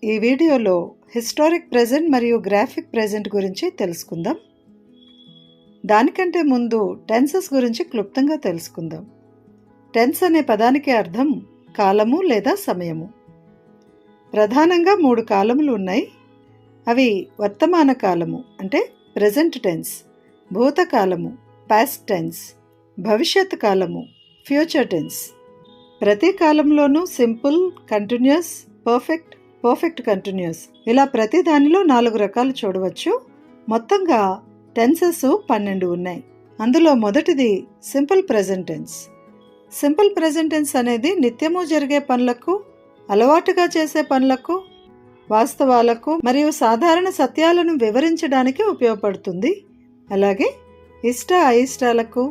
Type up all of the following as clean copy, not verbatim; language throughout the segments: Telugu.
ఈ వీడియోలో హిస్టారిక్ ప్రెజెంట్ మరియు గ్రాఫిక్ ప్రెజెంట్ గురించి తెలుసుకుందాం. దానికంటే ముందు టెన్సెస్ గురించి క్లుప్తంగా తెలుసుకుందాం. టెన్స్ అనే పదానికి అర్థం కాలము లేదా సమయము. ప్రధానంగా 3 కాలములు ఉన్నాయి. అవి వర్తమాన కాలము అంటే ప్రెజెంట్ టెన్స్, భూతకాలము పాస్ట్ టెన్స్, భవిష్యత్ కాలము ఫ్యూచర్ టెన్స్. ప్రతి కాలంలోనూ సింపుల్, కంటిన్యూస్, పర్ఫెక్ట్ కంటిన్యూస్ ఇలా ప్రతి దానిలో 4 రకాలు చూడవచ్చు. మొత్తంగా టెన్సెస్ 12 ఉన్నాయి. అందులో మొదటిది simple present tense. Simple present tense అనేది నిత్యము జరిగే పనులకు, అలవాటుగా చేసే పనులకు, వాస్తవాలకు మరియు సాధారణ సత్యాలను వివరించడానికి ఉపయోగపడుతుంది. అలాగే ఇష్ట అయిష్టాలకు,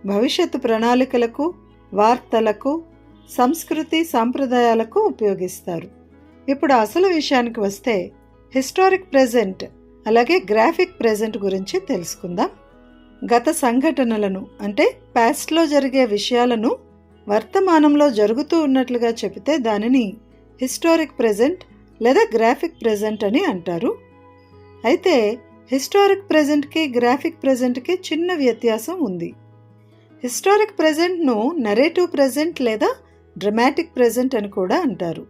భవిష్యత్తు ప్రణాళికలకు, వార్తలకు, సంస్కృతి సాంప్రదాయాలకు ఉపయోగిస్తారు. ఇప్పుడు అసలు విషయానికి వస్తే హిస్టారిక్ ప్రెజెంట్ అలాగే గ్రాఫిక్ ప్రెజెంట్ గురించి తెలుసుకుందాం. గత సంఘటనలను అంటే పాస్ట్లో జరిగే విషయాలను వర్తమానంలో జరుగుతూ ఉన్నట్లుగా చెబితే దానిని హిస్టారిక్ ప్రెజెంట్ లేదా గ్రాఫిక్ ప్రెజెంట్ అని అంటారు. అయితే హిస్టారిక్ ప్రెజెంట్కి గ్రాఫిక్ ప్రెజెంట్కి చిన్న వ్యత్యాసం ఉంది. హిస్టారిక్ ప్రెజెంట్ను నరేటివ్ ప్రెజెంట్ లేదా డ్రమాటిక్ ప్రెజెంట్ అని కూడా అంటారు.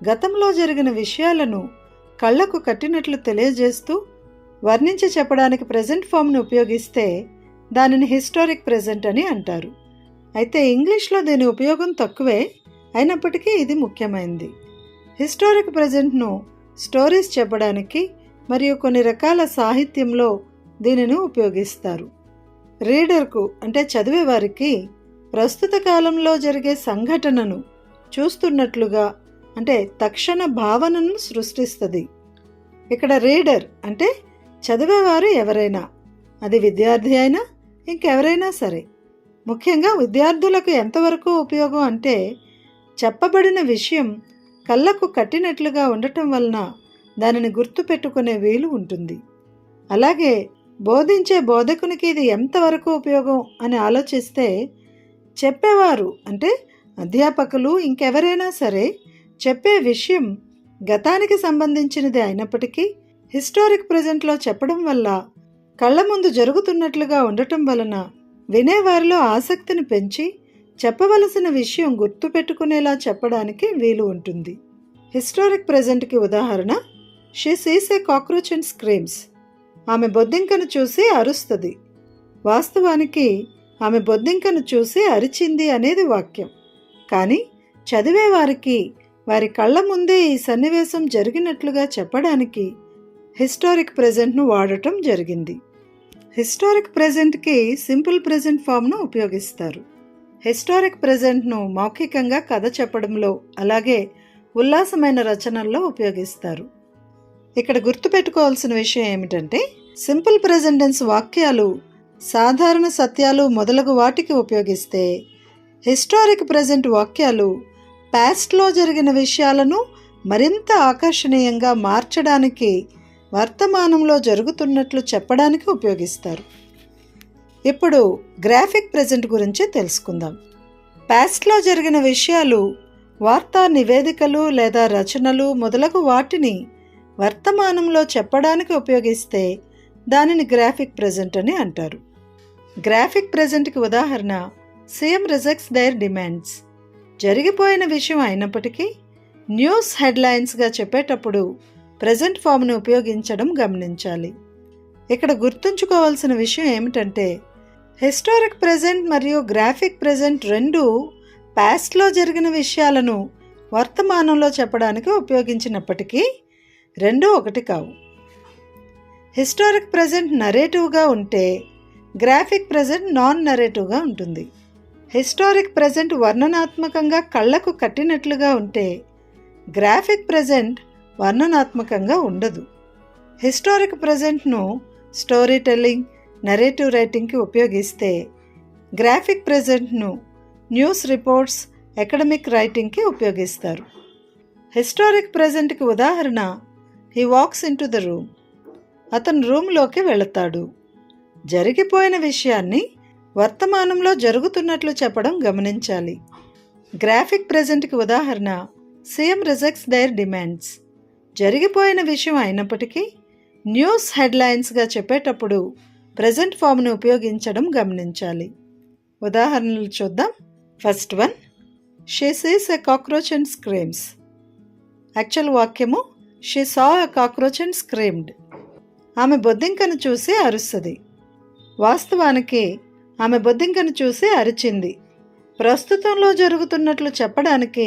గతంలో జరిగిన విషయాలను కళ్లకు కట్టినట్లు తెలియజేస్తూ వర్ణించి చెప్పడానికి ప్రెజెంట్ ఫామ్ను ఉపయోగిస్తే దానిని హిస్టారిక్ ప్రెజెంట్ అని అంటారు. అయితే ఇంగ్లీష్లో దీని ఉపయోగం తక్కువే, అయినప్పటికీ ఇది ముఖ్యమైనది. హిస్టారిక్ ప్రెజెంట్ను స్టోరీస్ చెప్పడానికి మరియు కొన్ని రకాల సాహిత్యంలో దీనిని ఉపయోగిస్తారు. రీడర్కు అంటే చదివేవారికి ప్రస్తుత కాలంలో జరిగే సంఘటనను చూస్తున్నట్లుగా అంటే తక్షణ భావనను సృష్టిస్తుంది. ఇక్కడ రీడర్ అంటే చదివేవారు ఎవరైనా, అది విద్యార్థి అయినా ఇంకెవరైనా సరే. ముఖ్యంగా విద్యార్థులకు ఎంతవరకు ఉపయోగం అంటే చెప్పబడిన విషయం కళ్ళకు కట్టినట్లుగా ఉండటం వలన దానిని గుర్తుపెట్టుకునే వీలు ఉంటుంది. అలాగే బోధించే బోధకునికి ఇది ఎంతవరకు ఉపయోగం అని ఆలోచిస్తే చెప్పేవారు అంటే అధ్యాపకులు ఇంకెవరైనా సరే చెప్పే విషయం గతానికి సంబంధించినది అయినప్పటికీ హిస్టారిక్ ప్రెజెంట్లో చెప్పడం వల్ల కళ్ళ ముందు జరుగుతున్నట్లుగా ఉండటం వలన వినేవారిలో ఆసక్తిని పెంచి చెప్పవలసిన విషయం గుర్తుపెట్టుకునేలా చెప్పడానికి వీలు ఉంటుంది. హిస్టారిక్ ప్రెజెంట్కి ఉదాహరణ she Cs A cockroach and స్క్రీమ్స్. ఆమె బొద్దింకను చూసి అరుస్తుంది. వాస్తవానికి ఆమె బొద్దింకను చూసి అరిచింది అనేది వాక్యం. కానీ చదివేవారికి వారి కళ్ళ ముందే ఈ సన్నివేశం జరిగినట్లుగా చెప్పడానికి హిస్టారిక్ ప్రెజెంట్ను వాడటం జరిగింది. హిస్టారిక్ ప్రెజెంట్కి సింపుల్ ప్రెజెంట్ ఫామ్ను ఉపయోగిస్తారు. హిస్టారిక్ ప్రెజెంట్ను మౌఖికంగా కథ చెప్పడంలో అలాగే ఉల్లాసమైన రచనల్లో ఉపయోగిస్తారు. ఇక్కడ గుర్తుపెట్టుకోవాల్సిన విషయం ఏమిటంటే సింపుల్ ప్రెజెంట్ టెన్స్ వాక్యాలు సాధారణ సత్యాలు మొదలగు వాటికి ఉపయోగిస్తే హిస్టారిక్ ప్రెజెంట్ వాక్యాలు పాస్ట్లో జరిగిన విషయాలను మరింత ఆకర్షణీయంగా మార్చడానికి, వర్తమానంలో జరుగుతున్నట్లు చెప్పడానికి ఉపయోగిస్తారు. ఇప్పుడు గ్రాఫిక్ ప్రెజెంట్ గురించి తెలుసుకుందాం. పాస్ట్లో జరిగిన విషయాలు, వార్తా నివేదికలు లేదా రచనలు మొదలగు వాటిని వర్తమానంలో చెప్పడానికి ఉపయోగిస్తే దానిని గ్రాఫిక్ ప్రెజెంట్ అని అంటారు. గ్రాఫిక్ ప్రెజెంట్కి ఉదాహరణ సీఎం రిజెక్ట్స్ దేర్ డిమాండ్స్. జరిగిపోయిన విషయం అయినప్పటికీ న్యూస్ హెడ్లైన్స్గా చెప్పేటప్పుడు ప్రెజెంట్ ఫామ్ను ఉపయోగించడం గమనించాలి. ఇక్కడ గుర్తుంచుకోవాల్సిన విషయం ఏమిటంటే హిస్టారిక్ ప్రెజెంట్ మరియు గ్రాఫిక్ ప్రెజెంట్ రెండూ పాస్ట్లో జరిగిన విషయాలను వర్తమానంలో చెప్పడానికి ఉపయోగించినప్పటికీ రెండూ ఒకటి కావు. హిస్టారిక్ ప్రెజెంట్ నరేటివ్గా ఉంటే గ్రాఫిక్ ప్రెజెంట్ నాన్ నరేటివ్గా ఉంటుంది. హిస్టారిక్ ప్రెజెంట్ వర్ణనాత్మకంగా కళ్లకు కట్టినట్లుగా ఉంటే గ్రాఫిక్ ప్రెజెంట్ వర్ణనాత్మకంగా ఉండదు. హిస్టారిక్ ప్రెజెంట్ను స్టోరీ టెల్లింగ్, నరేటివ్ రైటింగ్కి ఉపయోగిస్తే గ్రాఫిక్ ప్రెజెంట్ను న్యూస్ రిపోర్ట్స్, అకాడమిక్ రైటింగ్కి ఉపయోగిస్తారు. హిస్టారిక్ ప్రెజెంట్కి ఉదాహరణ he walks into the room. అతను రూమ్లోకి వెళతాడు. జరిగిపోయిన విషయాన్ని వర్తమానంలో జరుగుతున్నట్లు చెప్పడం గమనించాలి. గ్రాఫిక్ ప్రెజెంట్కి ఉదాహరణ సీఎం రిజెక్ట్స్ దేర్ డిమాండ్స్. జరిగిపోయిన విషయం అయినప్పటికీ న్యూస్ హెడ్లైన్స్గా చెప్పేటప్పుడు ప్రెజెంట్ ఫామ్ను ఉపయోగించడం గమనించాలి. ఉదాహరణలు చూద్దాం. First one, she sees a cockroach and screams. Actual వాక్యము she saw a cockroach and screamed. ఆమె బొద్దింకను చూసి అరుస్తుంది. వాస్తవానికి ఆమె బొద్దింకను చూసి అరిచింది. ప్రస్తుతంలో జరుగుతున్నట్లు చెప్పడానికి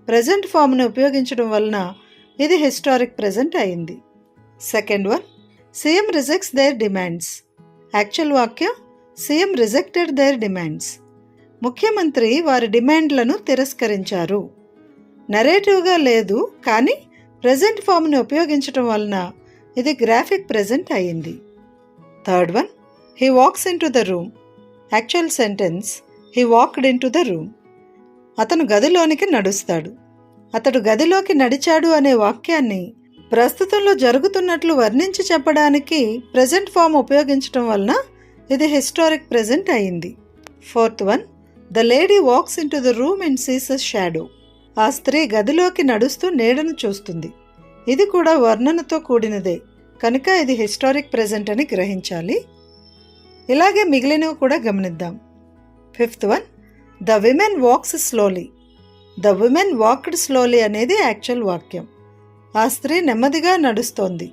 ప్రెజెంట్ ఫామ్ను ఉపయోగించడం వలన ఇది హిస్టారిక్ ప్రెజెంట్ అయింది. Second one, CM rejects their demands. Actual వాక్యం సీఎం రిజెక్టెడ్ దేర్ డిమాండ్స్. ముఖ్యమంత్రి వారి డిమాండ్లను తిరస్కరించారు. నరేటివ్గా లేదు, కానీ ప్రెజెంట్ ఫామ్ని ఉపయోగించడం వలన ఇది గ్రాఫిక్ ప్రెజెంట్ అయింది. Third one, he walks into the room. Actual sentence he walked into the room. అతను గదిలోనికి నడుస్తాడు. అతడు గదిలోకి నడిచాడు అనే వాక్యాన్ని ప్రస్తుతంలో జరుగుతున్నట్లు వర్ణించి చెప్పడానికి ప్రెజెంట్ ఫామ్ ఉపయోగించడం వలన ఇది హిస్టారిక్ ప్రెజెంట్ అయింది. Fourth one, the lady walks into the room and sees a shadow. ఆ స్త్రీ గదిలోకి నడుస్తూ నీడను చూస్తుంది. ఇది కూడా వర్ణనతో కూడినదే, కనుక ఇది హిస్టారిక్ ప్రెజెంట్ అని గ్రహించాలి. ఇలాగే మిగిలినవి కూడా గమనిద్దాం. Fifth one, the women walks slowly. The women walked slowly అనేది యాక్చువల్ వాక్యం. ఆ స్త్రీ నెమ్మదిగా నడుస్తోంది.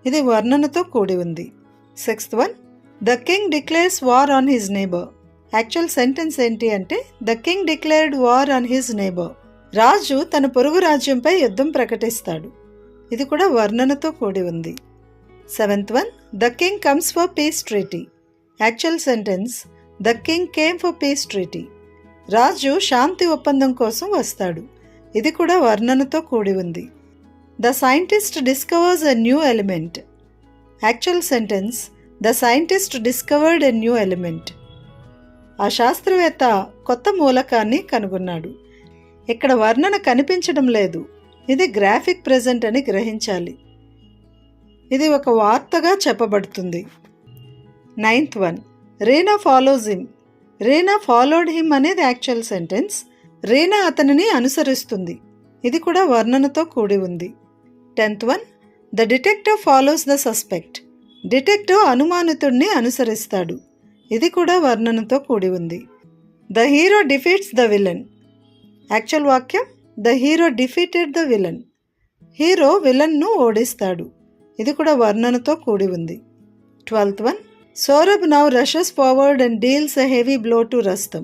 ఇది వర్ణనతో కూడి ఉంది. Sixth one, the king declares war on his neighbour. Actual sentence ఏంటి అంటే the king declared war on his neighbour. రాజు తన పొరుగు రాజ్యంపై యుద్ధం ప్రకటిస్తాడు. ఇది కూడా వర్ణనతో కూడి ఉంది. Seventh one, the king comes for peace treaty. Actual sentence the king came for peace treaty. రాజు శాంతి ఒప్పందం కోసం వస్తాడు. ఇది కూడా వర్ణనతో కూడి ఉంది. The scientist discovers a new element. Actual sentence the scientist discovered a new element. ఆ శాస్త్రవేత్త కొత్త మూలకాన్ని కనుగొన్నాడు. ఇక్కడ వర్ణన కనిపించడం లేదు. ఇది గ్రాఫిక్ ప్రెజెంట్ అని గ్రహించాలి. ఇది ఒక వార్తగా చెప్పబడుతుంది. Ninth one, Reena follows him. Reena followed him అనేది యాక్చువల్ సెంటెన్స్. రీనా అతనిని అనుసరిస్తుంది. ఇది కూడా వర్ణనతో కూడి ఉంది. 10th one, the detective follows the suspect. Detective అనుమానితుడిని అనుసరిస్తాడు. ఇది కూడా వర్ణనతో కూడి ఉంది. The hero defeats the villain. Actual వాక్యం the hero defeated the villain. Hero విలన్ను ఓడిస్తాడు. ఇది కూడా వర్ణనతో కూడి ఉంది. 12th one, Saurabh now rushes forward and deals a heavy blow to రస్తం.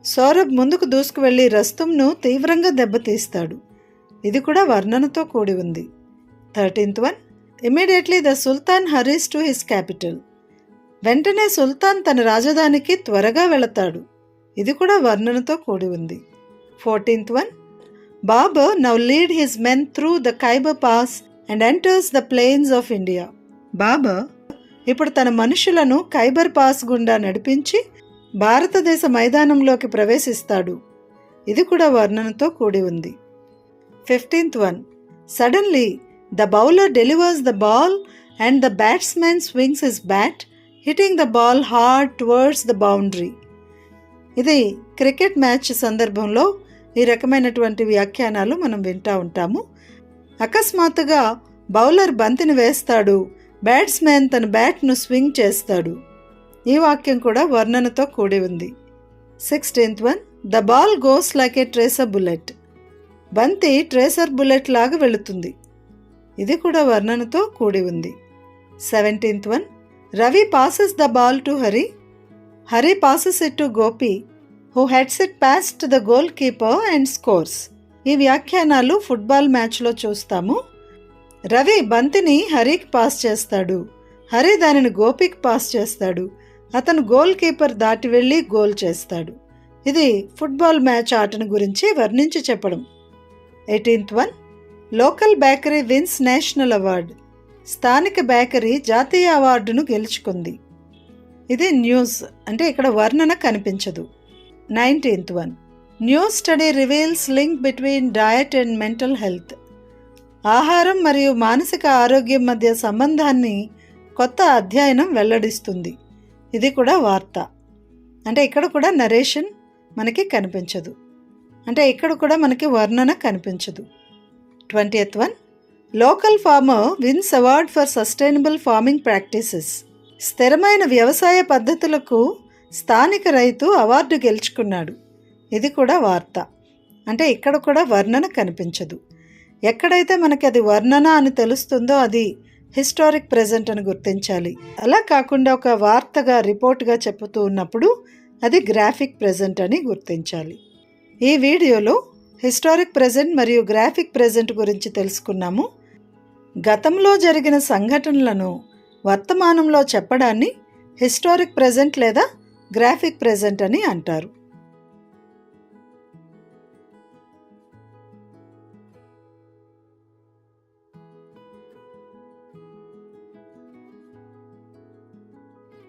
Saurabh ముందుకు దూసుకువెళ్లి రస్తంను తీవ్రంగా దెబ్బతీస్తాడు. ఇది కూడా వర్ణనతో కూడి ఉంది. 13th one, immediately the sultan hurries to his capital. వెంటనే సుల్తాన్ తన రాజధానికి త్వరగా వెళతాడు. ఇది కూడా వర్ణనతో కూడి ఉంది. 14th one, Babur now lead his men through the Khyber pass and enters the plains of India. Babur ఇప్పుడు తన మనుషులను ఖైబర్ పాస్ గుండా నడిపించి భారతదేశ మైదానంలోకి ప్రవేశిస్తాడు. ఇది కూడా వర్ణనతో కూడి ఉంది. 15th one, suddenly the bowler delivers the ball and the batsmen swings his bat hitting the ball hard towards the boundary. ఇది క్రికెట్ మ్యాచ్ సందర్భంలో ఈ రకమైనటువంటి వ్యాఖ్యానాలు మనం వింటూ ఉంటాము. అకస్మాత్తుగా బౌలర్ బంతిని వేస్తాడు, బ్యాట్స్మెన్ తన బ్యాట్ను స్వింగ్ చేస్తాడు. ఈ వాక్యం కూడా వర్ణనతో కూడి ఉంది. 16th one, the ball goes like A tracer bullet. బంతి ట్రేసర్ బుల్లెట్ లాగా వెళుతుంది. ఇది కూడా వర్ణనతో కూడి ఉంది. 17th one, Ravi passes the ball to Hari. Hari passes it to Gopi who heads it past the goal keeper and scores. ఈ వ్యాఖ్యానాలు ఫుట్బాల్ మ్యాచ్లో చూస్తాము. రవి బంతిని హరికి పాస్ చేస్తాడు. హరి దానిని గోపికి పాస్ చేస్తాడు. అతను గోల్ కీపర్ దాటి వెళ్ళి గోల్ చేస్తాడు. ఇది ఫుట్బాల్ మ్యాచ్ ఆటను గురించి వర్ణించి చెప్పడం. 18th one, local bakery wins national award. స్థానిక బేకరీ జాతీయ అవార్డును గెలుచుకుంది. ఇది న్యూస్, అంటే ఇక్కడ వర్ణన కనిపించదు. 19th one, new study reveals link between diet and mental health. ఆహారం మరియు మానసిక ఆరోగ్యం మధ్య సంబంధాన్ని కొత్త అధ్యయనం వెల్లడిస్తుంది. ఇది కూడా వార్త, అంటే ఇక్కడ కూడా నరేషన్ మనకి కనిపించదు, అంటే ఇక్కడ కూడా మనకి వర్ణన కనిపించదు. 20th one, local farmer wins award for sustainable farming practices. స్థిరమైన వ్యవసాయ పద్ధతులకు స్థానిక రైతు అవార్డు గెలుచుకున్నాడు. ఇది కూడా వార్త. అంటే ఇక్కడ కూడా వర్ణన కనిపించదు. ఎక్కడైతే మనకి అది వర్ణన అని తెలుస్తుందో అది హిస్టారిక్ ప్రెజెంట్ అని గుర్తించాలి. అలా కాకుండా ఒక వార్తగా రిపోర్ట్గా చెప్పుతూ ఉన్నప్పుడు అది గ్రాఫిక్ ప్రెజెంట్ అని గుర్తించాలి. ఈ వీడియోలో హిస్టారిక్ ప్రెజెంట్ మరియు గ్రాఫిక్ ప్రెజెంట్ గురించి తెలుసుకున్నాము. గతంలో జరిగిన సంఘటనలను వర్తమానంలో చెప్పడాన్ని హిస్టారిక్ ప్రెజెంట్ లేదా గ్రాఫిక్ ప్రెజెంట్ అని అంటారు.